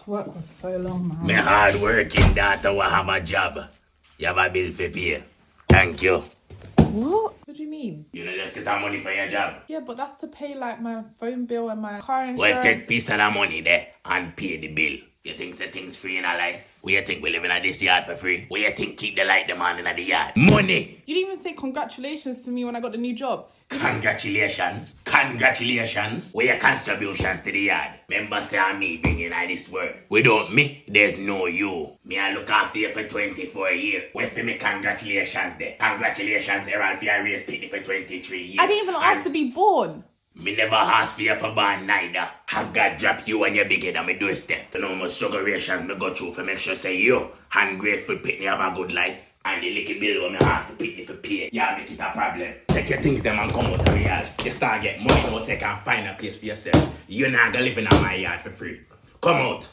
Work was so long, man. My hard working daughter will have a job. You have a bill for pay. Thank you. What? What do you mean? You know just get that money for your job. Yeah, but that's to pay like my phone bill and my car insurance. Well, take piece of that money there and pay the bill. You think say things free in our life? What you think we living at this yard for free? What you think keep the light demanding at the yard? Money! You didn't even say congratulations to me when I got the new job. Congratulations. Congratulations. Where your contributions to the yard? Remember say I'm me bringing out this world. Without me, there's no you. Me I look after you for 24 years. Where for me congratulations there? Congratulations Aaron for your race pitney for 23 years. I didn't even ask to be born. Me never asked for you for born neither. Have God drop you on your big head on my doorstep. You know my struggle rations me go through for make sure say you ungrateful pitney have a good life. And the little bill when me ask the pitney for pay. Yeah, make it a problem. Take your things them and come out of my yard. You start get money now so you can find a place for yourself. You're not gonna live in my yard for free. Come out.